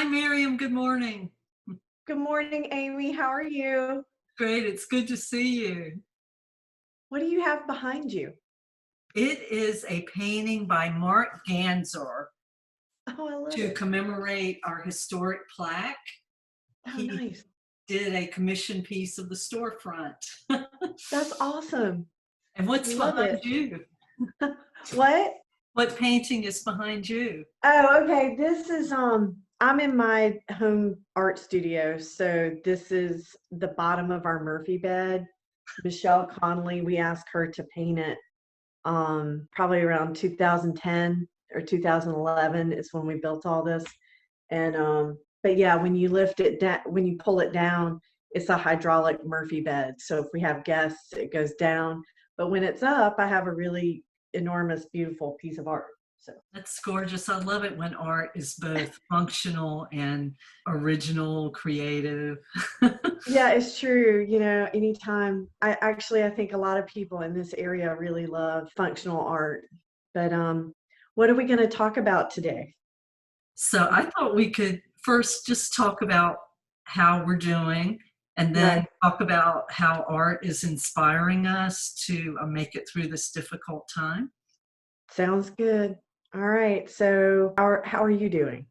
Hi, Miriam. Good morning. Good morning, Amy. How are you? Great. It's good to see you. What do you have behind you? It is a painting by Mark Ganzer Oh, I love to it. commemorate our historic plaque. Oh, He nice. did a commission piece of the storefront. That's awesome. And what's Love behind it. you? What? What painting is behind you? Oh, okay. This is I'm in my home art studio, so this is the bottom of our Murphy bed. Michelle Connolly, we asked her to paint it probably around 2010 or 2011 is when we built all this. And but yeah, when you lift it down, when you pull it down, it's a hydraulic Murphy bed. So if we have guests, it goes down. But when it's up, I have a really enormous, beautiful piece of art. So That's gorgeous. I love it when art is both functional and original, creative. yeah, it's true. Anytime I think a lot of people in this area really love functional art. But what are we going to talk about today? So I thought we could first just talk about how we're doing and then Right. talk about how art is inspiring us to make it through this difficult time. Sounds good. All right. So how are you doing?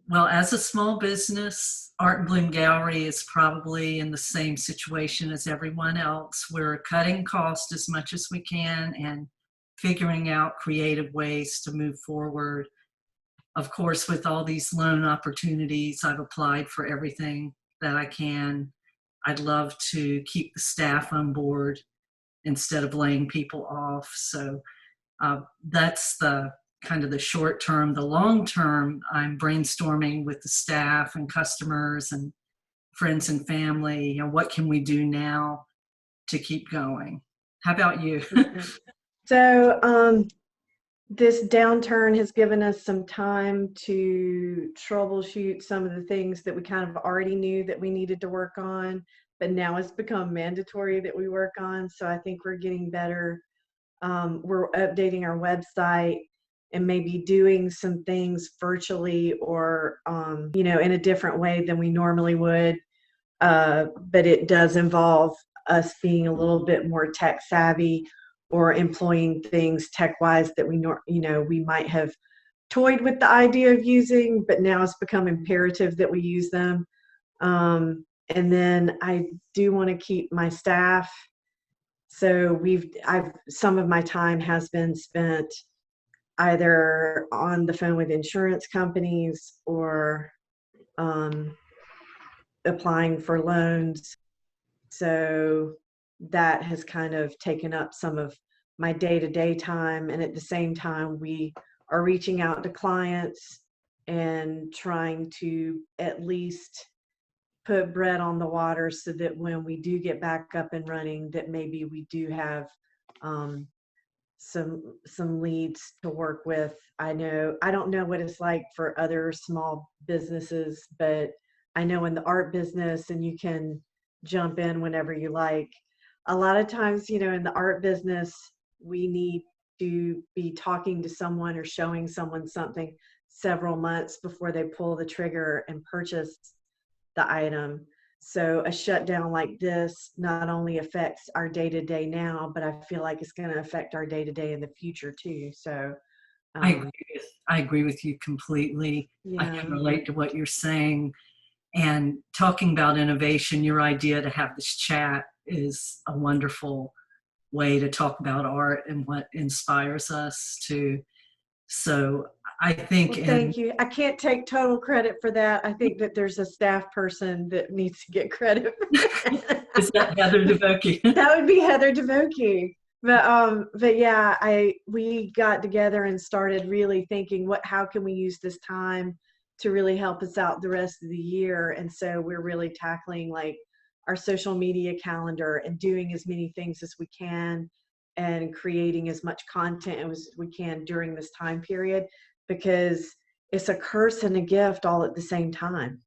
Well, as a small business, Art and Bloom Gallery is probably in the same situation as everyone else. We're cutting costs as much as we can and figuring out creative ways to move forward. Of course, with all these loan opportunities, I've applied for everything that I can. I'd love to keep the staff on board instead of laying people off. So that's the kind of the short term. The long term, I'm brainstorming with the staff and customers and friends and family. What can we do now to keep going? How about you? Okay. So this downturn has given us some time to troubleshoot some of the things that we kind of already knew that we needed to work on, but now it's become mandatory that we work on. So I think we're getting better. We're updating our website and maybe doing some things virtually or, in a different way than we normally would. But it does involve us being a little bit more tech savvy or employing things tech wise that we might have toyed with the idea of using, but now it's become imperative that we use them. And then I do want to keep my staff. So some of my time has been spent either on the phone with insurance companies or um, applying for loans. So that has kind of taken up some of my day-to-day time. And at the same time, we are reaching out to clients and trying to at least put bread on the water so that when we do get back up and running, that maybe we do have um, some leads to work with. I don't know what it's like for other small businesses, but I know in the art business, and you can jump in whenever you like. A lot of times, in the art business, we need to be talking to someone or showing someone something several months before they pull the trigger and purchase the item. So a shutdown like this not only affects our day-to-day now, but I feel like it's going to affect our day-to-day in the future too. So um, I agree with you completely. I can yeah. relate to what you're saying. And talking about innovation, your idea to have this chat is a wonderful way to talk about art and what inspires us to. So I think Well, in thank you. I can't take total credit for that. I think that there's a staff person that needs to get credit for that. is that Heather DeVokie? That would be Heather DeVokie. But yeah, we got together and started really thinking how can we use this time to really help us out the rest of the year. And so we're really tackling like our social media calendar and doing as many things as we can and creating as much content as we can during this time period, because it's a curse and a gift all at the same time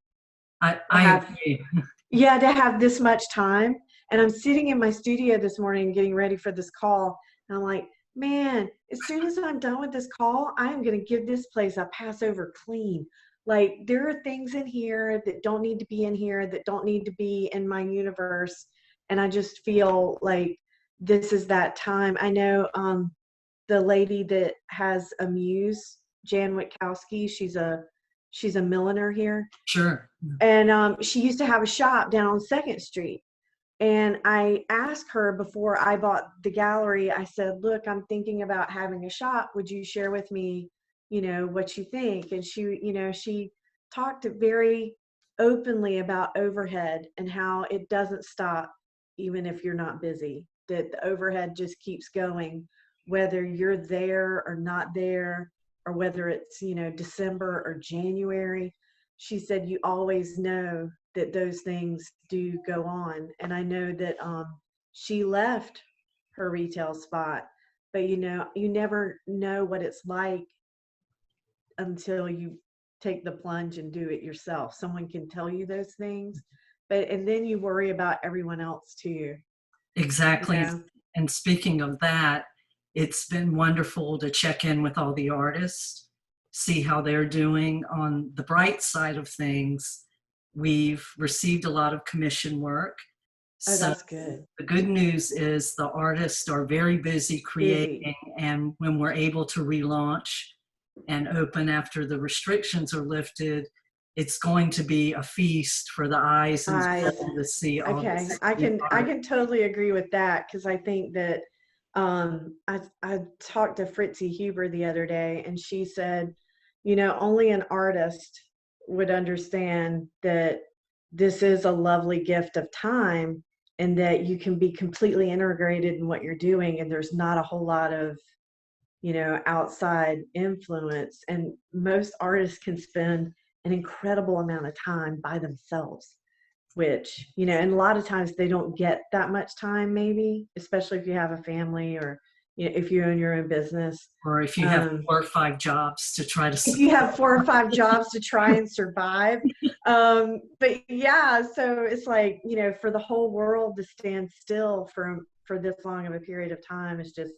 to I have agree. to have this much time. And I'm sitting in my studio this morning getting ready for this call, and I'm like, man, as soon as I'm done with this call, I am going to give this place a Passover clean. Like, there are things in here that don't need to be in here, that don't need to be in my universe. And I just feel like this is that time. I know the lady that has a muse, Jan Witkowski, she's a milliner here. Sure. And she used to have a shop down on 2nd Street. And I asked her before I bought the gallery, I said, look, I'm thinking about having a shop. Would you share with me, what you think? And she talked very openly about overhead and how it doesn't stop even if you're not busy, that the overhead just keeps going, whether you're there or not there, or whether it's, December or January. She said, you always know that those things do go on. And I know that she left her retail spot, but you never know what it's like until you take the plunge and do it yourself. Someone can tell you those things, and then you worry about everyone else too. Exactly. And speaking of that, it's been wonderful to check in with all the artists, see how they're doing. On the bright side of things, we've received a lot of commission work. Oh, So that's good. the good news is the artists are very busy creating, and when we're able to relaunch and open after the restrictions are lifted, it's going to be a feast for the eyes and soul to see all Okay, this. I can totally agree with that, because I think that I talked to Fritzi Huber the other day, and she said, only an artist would understand that this is a lovely gift of time, and that you can be completely integrated in what you're doing, and there's not a whole lot of outside influence. And most artists can spend an incredible amount of time by themselves, which, and a lot of times they don't get that much time, maybe, especially if you have a family, or if you own your own business. Or if you have 4 or 5 jobs to try to if you have 4 or 5 jobs to try and survive. But yeah, so it's like, for the whole world to stand still for this long of a period of time is just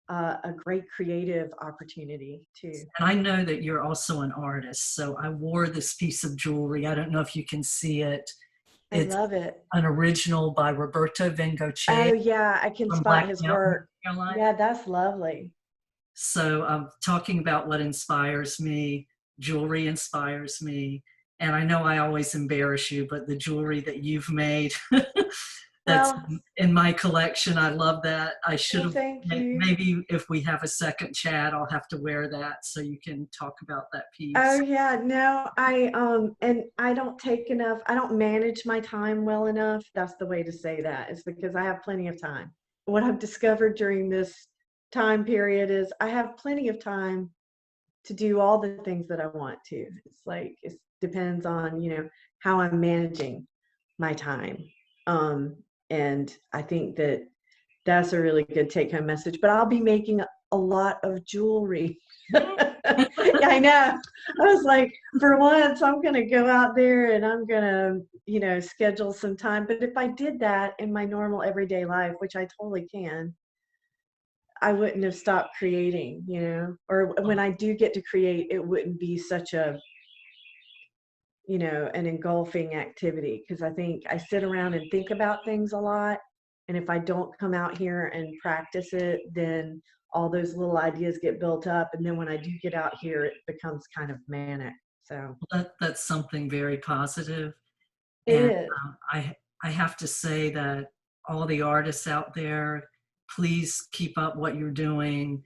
a great creative opportunity too. And I know that you're also an artist, so I wore this piece of jewelry. I don't know if you can see it. I love it. An original by Roberto Vengoche. Oh yeah, I can from spot Black his Mountain, work. North Carolina. Yeah, that's lovely. So I'm talking about what inspires me. Jewelry inspires me. And I know I always embarrass you, but the jewelry that you've made that's Well, in my collection, I love that. I should have, thank you. maybe if we have a second chat, I'll have to wear that so you can talk about that piece. Oh yeah, no, and I don't manage my time well enough. That's the way to say that, is because I have plenty of time. What I've discovered during this time period is I have plenty of time to do all the things that I want to. It's like, it depends on, how I'm managing my time. And I think that that's a really good take-home message. But I'll be making a lot of jewelry. I know. I was like, for once, I'm going to go out there and I'm going to, schedule some time. But if I did that in my normal everyday life, which I totally can, I wouldn't have stopped creating, or when I do get to create, it wouldn't be such an engulfing activity, because I think I sit around and think about things a lot. And if I don't come out here and practice it, then all those little ideas get built up. And then when I do get out here, it becomes kind of manic. So that's something very positive. it And is. I have to say that all the artists out there, please keep up what you're doing.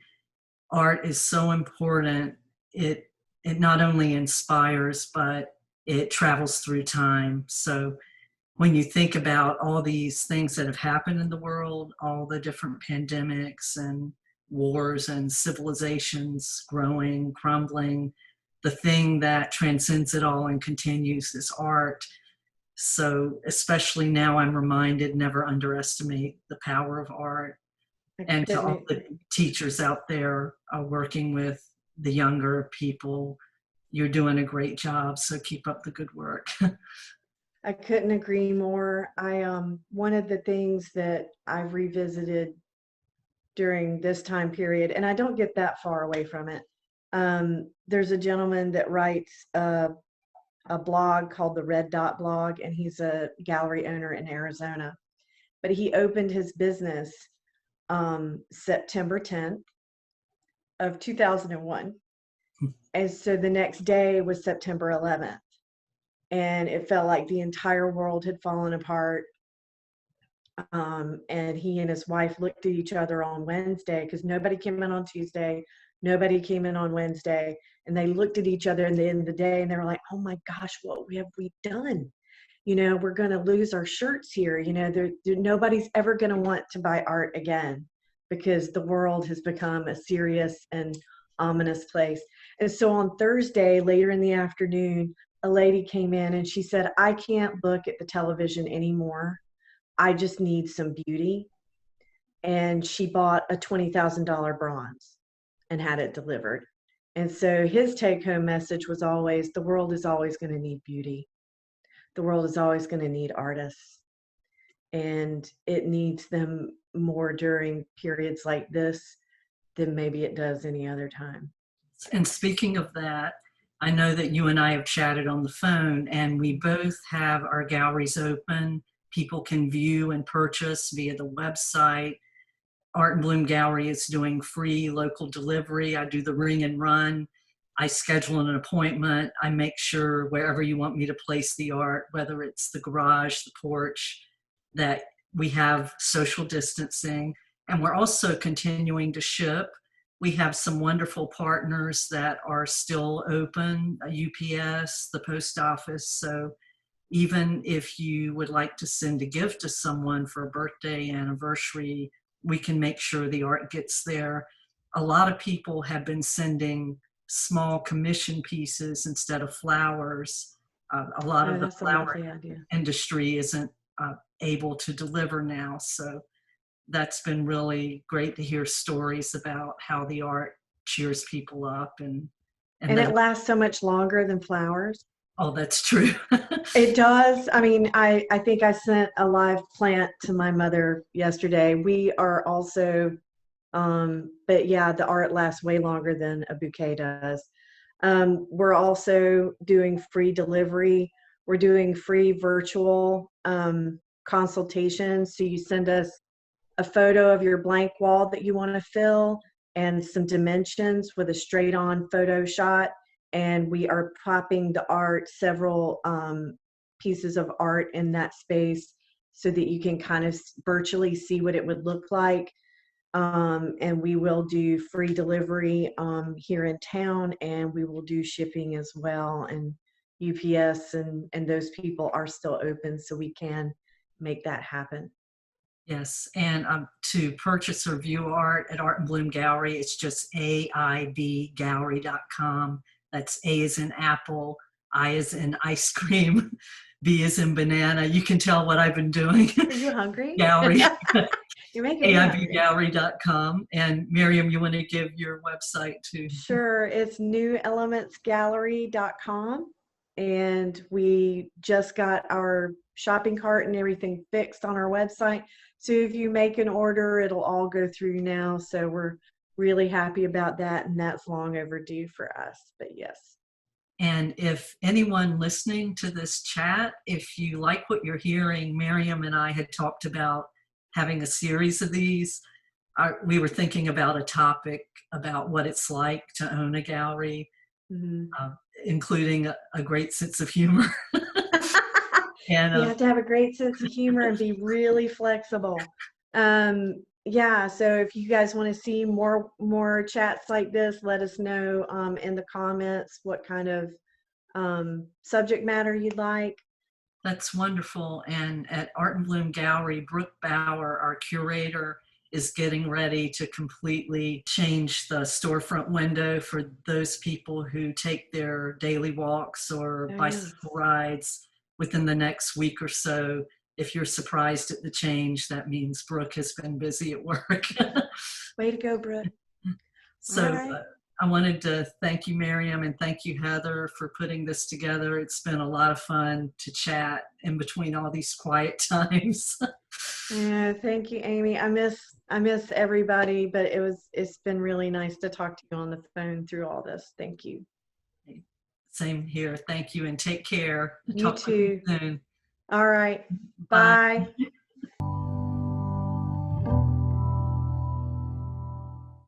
Art is so important. It not only inspires, but it travels through time. So when you think about all these things that have happened in the world, all the different pandemics and wars and civilizations growing, crumbling, the thing that transcends it all and continues is art. So especially now I'm reminded, never underestimate the power of art. And to all the teachers out there working with the younger people, you're doing a great job. So keep up the good work. I couldn't agree more. One of the things that I've revisited during this time period, and I don't get that far away from it, There's a gentleman that writes a blog called the Red Dot Blog, and he's a gallery owner in Arizona. But he opened his business September 10th of 2001. And so the next day was September 11th. And it felt like the entire world had fallen apart. And he and his wife looked at each other on Wednesday, because nobody came in on Tuesday, nobody came in on Wednesday, and they looked at each other at the end of the day, and they were like, oh my gosh, what have we done? You know, we're going to lose our shirts here. You know, nobody's ever going to want to buy art again, because the world has become a serious and ominous place. And so on Thursday, later in the afternoon, a lady came in and she said, I can't look at the television anymore. I just need some beauty. And she bought a $20,000 bronze and had it delivered. And so his take-home message was always, the world is always going to need beauty. The world is always going to need artists. And it needs them more during periods like this than maybe it does any other time. And speaking of that, I know that you and I have chatted on the phone, and we both have our galleries open. People can view and purchase via the website. Art and Bloom Gallery is doing free local delivery. I do the ring and run. I schedule an appointment. I make sure wherever you want me to place the art, whether it's the garage, the porch, that we have social distancing. And we're also continuing to ship. We have some wonderful partners that are still open, UPS, the post office. So even if you would like to send a gift to someone for a birthday, anniversary, we can make sure the art gets there. A lot of people have been sending small commission pieces instead of flowers. A lot of the flower industry isn't able to deliver now. So that's been really great to hear stories about how the art cheers people up. And it lasts so much longer than flowers. Oh, that's true. It does. I mean, I think I sent a live plant to my mother yesterday. We are also, but yeah, the art lasts way longer than a bouquet does. We're also doing free delivery. We're doing free virtual consultations. So you send us a photo of your blank wall that you want to fill and some dimensions with a straight on photo shot. And we are popping the art, several pieces of art in that space so that you can kind of virtually see what it would look like. And we will do free delivery here in town, and we will do shipping as well. And UPS and those people are still open, so we can make that happen. Yes, and to purchase or view art at Art and Bloom Gallery, it's just aibgallery.com. That's A as in apple, I as in ice cream, B as in banana. You can tell what I've been doing. Are you hungry? Gallery. You're making me hungry. aibgallery.com. And Miriam, you want to give your website too? Sure, it's newelementsgallery.com. And we just got our shopping cart and everything fixed on our website. So if you make an order, it'll all go through now. So we're really happy about that, and that's long overdue for us, but yes. And if anyone listening to this chat, if you like what you're hearing, Miriam and I had talked about having a series of these. We were thinking about a topic about what it's like to own a gallery, including a great sense of humor. And you have to have a great sense of humor and be really flexible. Yeah, so if you guys want to see more chats like this, let us know in the comments what kind of subject matter you'd like. That's wonderful. And at Art and Bloom Gallery, Brooke Bauer, our curator, is getting ready to completely change the storefront window for those people who take their daily walks or bicycle rides within the next week or so. If you're surprised at the change, that means Brooke has been busy at work. Way to go, Brooke. So I wanted to thank you, Miriam, and thank you, Heather, for putting this together. It's been a lot of fun to chat in between all these quiet times. Yeah, thank you, Amy. I miss everybody, but it's been really nice to talk to you on the phone through all this. Thank you. Same here. Thank you and take care. You Talk with you too. soon. All right. Bye. Bye.